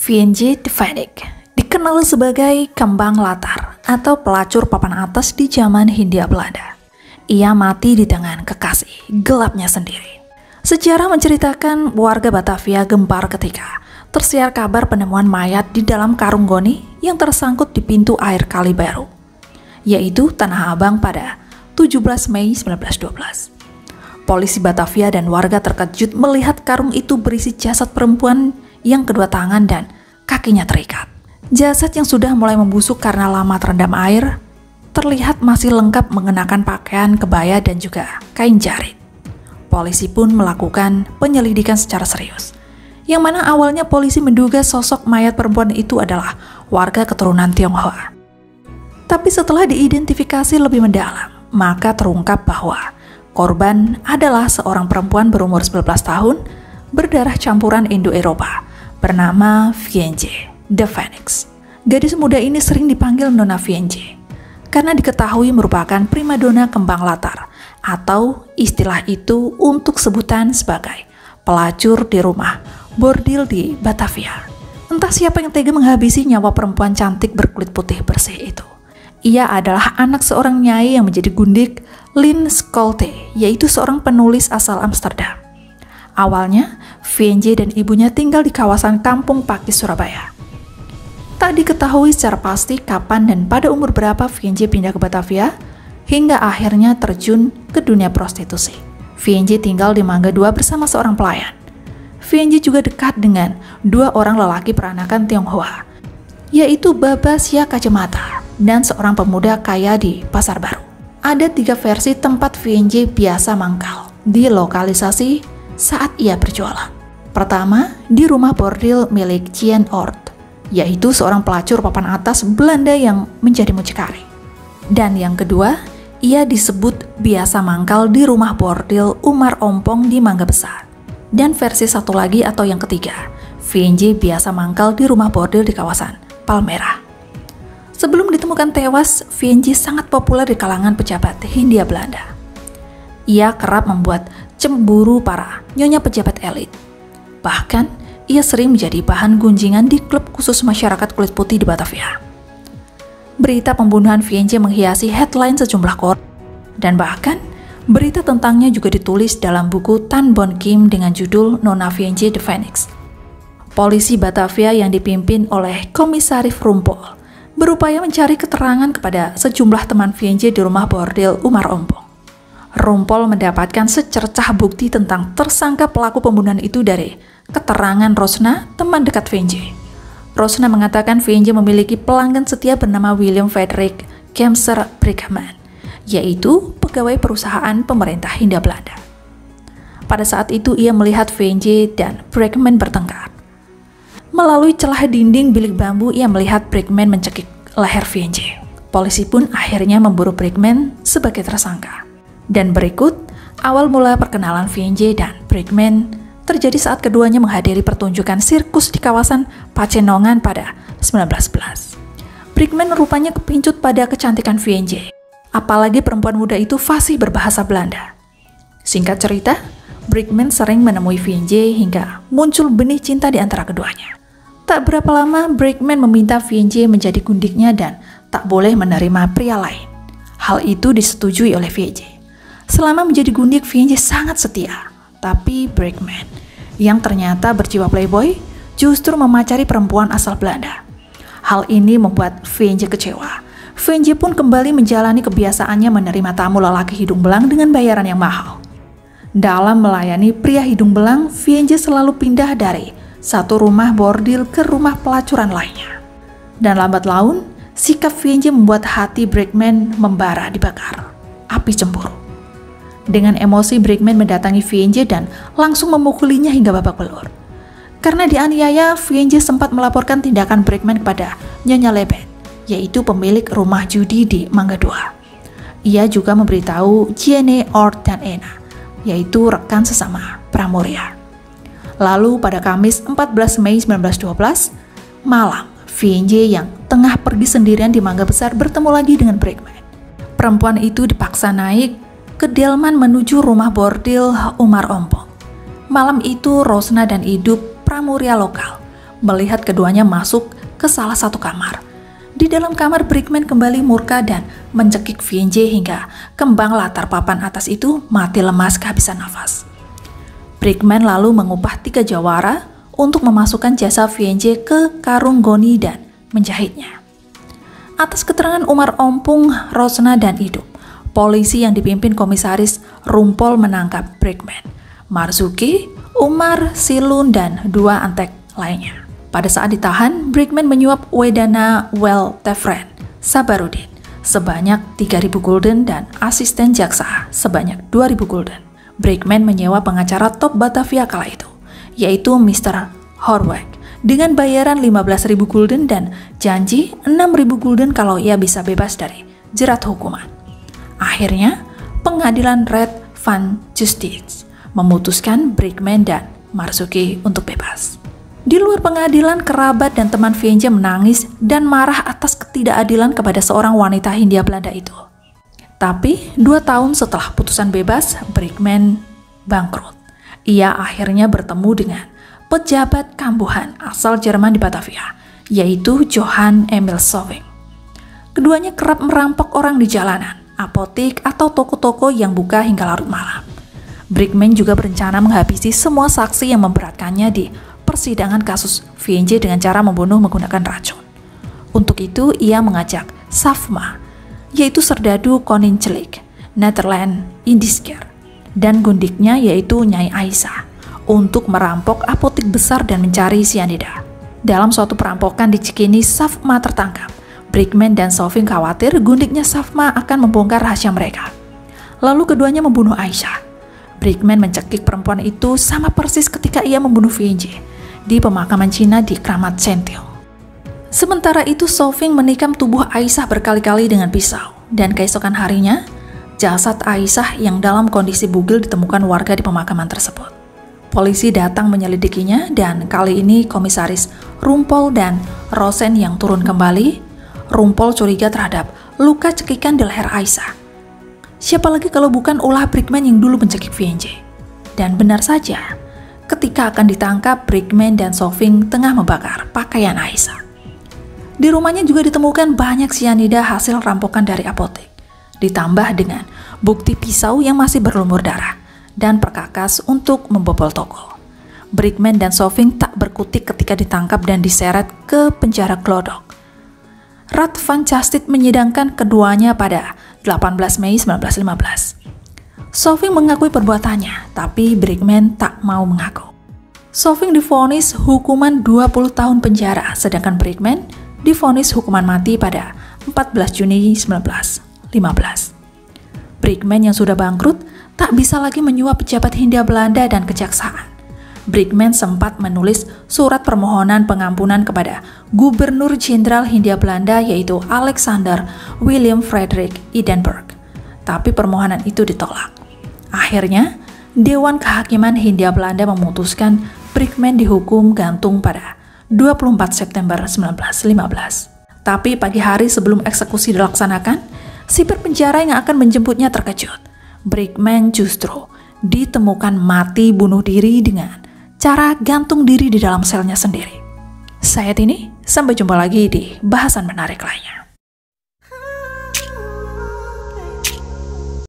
VNJ The Phoenix dikenal sebagai kembang latar atau pelacur papan atas di zaman Hindia Belanda. Ia mati di tangan kekasih gelapnya sendiri. Sejarah menceritakan warga Batavia gempar ketika tersiar kabar penemuan mayat di dalam karung goni yang tersangkut di pintu air Kali Baru, yaitu Tanah Abang pada 17 Mei 1912. Polisi Batavia dan warga terkejut melihat karung itu berisi jasad perempuan yang kedua tangan dan kakinya terikat. Jasad yang sudah mulai membusuk karena lama terendam air, terlihat masih lengkap mengenakan pakaian kebaya dan juga kain jarit. Polisi pun melakukan penyelidikan secara serius, yang mana awalnya polisi menduga sosok mayat perempuan itu adalah warga keturunan Tionghoa. Tapi setelah diidentifikasi lebih mendalam, maka terungkap bahwa korban adalah seorang perempuan berumur 19 tahun berdarah campuran Indo-Eropa bernama VNJ The Phoenix. Gadis muda ini sering dipanggil Nona VNJ karena diketahui merupakan primadona kembang latar, atau istilah itu untuk sebutan sebagai pelacur di rumah bordil di Batavia. Entah siapa yang tega menghabisi nyawa perempuan cantik berkulit putih bersih itu. Ia adalah anak seorang nyai yang menjadi gundik, Lin Scholte, yaitu seorang penulis asal Amsterdam. Awalnya, VNJ dan ibunya tinggal di kawasan Kampung Pakis, Surabaya. Tak diketahui secara pasti kapan dan pada umur berapa VNJ pindah ke Batavia, hingga akhirnya terjun ke dunia prostitusi. VNJ tinggal di Mangga 2 bersama seorang pelayan. VNJ juga dekat dengan dua orang lelaki peranakan Tionghoa, yaitu Baba Sia Kacamata dan seorang pemuda kaya di Pasar Baru. Ada 3 versi tempat VNJ biasa mangkal di lokalisasi saat ia berjualan. Pertama, di rumah bordil milik Jean Oort, yaitu seorang pelacur papan atas Belanda yang menjadi mucikari. Dan yang kedua, ia disebut biasa mangkal di rumah bordil Umar Ompong di Mangga Besar. Dan versi satu lagi atau yang ketiga, VNJ biasa mangkal di rumah bordil di kawasan Palmerah. Sebelum ditemukan tewas, VNJ sangat populer di kalangan pejabat Hindia Belanda. Ia kerap membuat cemburu para nyonya pejabat elit. Bahkan, ia sering menjadi bahan gunjingan di klub khusus masyarakat kulit putih di Batavia. Berita pembunuhan VNJ menghiasi headline sejumlah koran, dan bahkan berita tentangnya juga ditulis dalam buku Tan Bon Kim dengan judul Nona VNJ The Phoenix. Polisi Batavia yang dipimpin oleh Komisaris Rumpol berupaya mencari keterangan kepada sejumlah teman VNJ di rumah bordil Umar Ompong. Rumpol mendapatkan secercah bukti tentang tersangka pelaku pembunuhan itu dari keterangan Rosna, teman dekat VNJ. Rosna mengatakan VNJ memiliki pelanggan setia bernama William Frederick Kemser Brickman, yaitu pegawai perusahaan pemerintah Hindia Belanda. Pada saat itu ia melihat VNJ dan Brickman bertengkar. Melalui celah dinding bilik bambu, ia melihat Brickman mencekik leher VNJ. Polisi pun akhirnya memburu Brickman sebagai tersangka. Dan berikut awal mula perkenalan VNJ dan Brickman terjadi saat keduanya menghadiri pertunjukan sirkus di kawasan Pacenongan pada 1911. Brickman rupanya kepincut pada kecantikan VNJ, apalagi perempuan muda itu fasih berbahasa Belanda. Singkat cerita, Brickman sering menemui VNJ hingga muncul benih cinta di antara keduanya. Tak berapa lama, Brickman meminta VNJ menjadi gundiknya dan tak boleh menerima pria lain. Hal itu disetujui oleh VNJ. Selama menjadi gundik, VNJ sangat setia. Tapi Brickman, yang ternyata berjiwa playboy, justru memacari perempuan asal Belanda. Hal ini membuat VNJ kecewa. VNJ pun kembali menjalani kebiasaannya menerima tamu lelaki hidung belang dengan bayaran yang mahal. Dalam melayani pria hidung belang, VNJ selalu pindah dari satu rumah bordil ke rumah pelacuran lainnya. Dan lambat laun, sikap VNJ membuat hati Brickman membara dibakar api cemburu. Dengan emosi, Brickman mendatangi VNJ dan langsung memukulinya hingga babak belur. Karena dianiaya, VNJ sempat melaporkan tindakan Brickman kepada Nyonya Lebet, yaitu pemilik rumah judi di Mangga 2. Ia juga memberitahu Jeanne Oort dan Ena, yaitu rekan sesama Pramuria. Lalu pada Kamis 14 Mei 1912, malam, VNJ yang tengah pergi sendirian di Mangga Besar bertemu lagi dengan Brickman. Perempuan itu dipaksa naik ke delman menuju rumah bordil Umar Ompong. Malam itu Rosna dan Idup Pramuria lokal melihat keduanya masuk ke salah satu kamar. Di dalam kamar, Brickman kembali murka dan mencekik VNJ hingga kembang latar papan atas itu mati lemas kehabisan nafas. Brickman lalu mengupah 3 jawara untuk memasukkan jasa VNJ ke karung goni dan menjahitnya. Atas keterangan Umar Ompung, Rosna, dan Idup, polisi yang dipimpin Komisaris Rumpol menangkap Brickman, Marzuki, Umar, Silun, dan 2 antek lainnya. Pada saat ditahan, Brickman menyuap Wedana Weltefren Sabarudin sebanyak 3.000 gulden dan asisten jaksa sebanyak 2.000 gulden. Brickman menyewa pengacara top Batavia kala itu, yaitu Mr. Horweg, dengan bayaran 15.000 gulden dan janji 6.000 gulden kalau ia bisa bebas dari jerat hukuman. Akhirnya, pengadilan Red Van Justice memutuskan Brickman dan Marzuki untuk bebas. Di luar pengadilan, kerabat dan teman VNJ menangis dan marah atas ketidakadilan kepada seorang wanita Hindia Belanda itu. Tapi 2 tahun setelah putusan bebas, Brickman bangkrut. Ia akhirnya bertemu dengan pejabat kambuhan asal Jerman di Batavia, yaitu Johann Emil Soving. Keduanya kerap merampok orang di jalanan, apotik, atau toko-toko yang buka hingga larut malam. Brickman juga berencana menghabisi semua saksi yang memberatkannya di persidangan kasus VNJ dengan cara membunuh menggunakan racun. Untuk itu, ia mengajak Safma, yaitu serdadu Koninchelik, Netherland Indisker, dan gundiknya yaitu Nyai Aisyah, untuk merampok apotik besar dan mencari sianida. Dalam suatu perampokan di Cikini, Safma tertangkap. Brickman dan Soving khawatir gundiknya Safma akan membongkar rahasia mereka. Lalu keduanya membunuh Aisyah. Brickman mencekik perempuan itu sama persis ketika ia membunuh VNJ di pemakaman Cina di Kramat Sentil. Sementara itu, Soving menikam tubuh Aisyah berkali-kali dengan pisau, dan keesokan harinya, jasad Aisyah yang dalam kondisi bugil ditemukan warga di pemakaman tersebut. Polisi datang menyelidikinya, dan kali ini Komisaris Rumpol dan Rosen yang turun kembali. Rumpol curiga terhadap luka cekikan di leher Aisyah. Siapa lagi kalau bukan ulah Brickman yang dulu mencekik VNJ? Dan benar saja, ketika akan ditangkap, Brickman dan Soving tengah membakar pakaian Aisyah. Di rumahnya juga ditemukan banyak sianida hasil rampokan dari apotek, ditambah dengan bukti pisau yang masih berlumur darah dan perkakas untuk membobol toko. Brickman dan Soving tak berkutik ketika ditangkap dan diseret ke penjara Glodok. Rat Van Chastit menyidangkan keduanya pada 18 Mei 1915. Soving mengakui perbuatannya, tapi Brickman tak mau mengaku. Soving divonis hukuman 20 tahun penjara, sedangkan Brickman divonis hukuman mati pada 14 Juni 1915. Brickman yang sudah bangkrut tak bisa lagi menyuap pejabat Hindia Belanda dan kejaksaan. Brickman sempat menulis surat permohonan pengampunan kepada Gubernur Jenderal Hindia Belanda yaitu Alexander William Frederick Edinburgh, tapi permohonan itu ditolak. Akhirnya, Dewan Kehakiman Hindia Belanda memutuskan Brickman dihukum gantung pada 24 September 1915. Tapi pagi hari sebelum eksekusi dilaksanakan, sipir penjara yang akan menjemputnya terkejut. Brickman justru ditemukan mati bunuh diri dengan cara gantung diri di dalam selnya sendiri. Saya Tini, sampai jumpa lagi di bahasan menarik lainnya.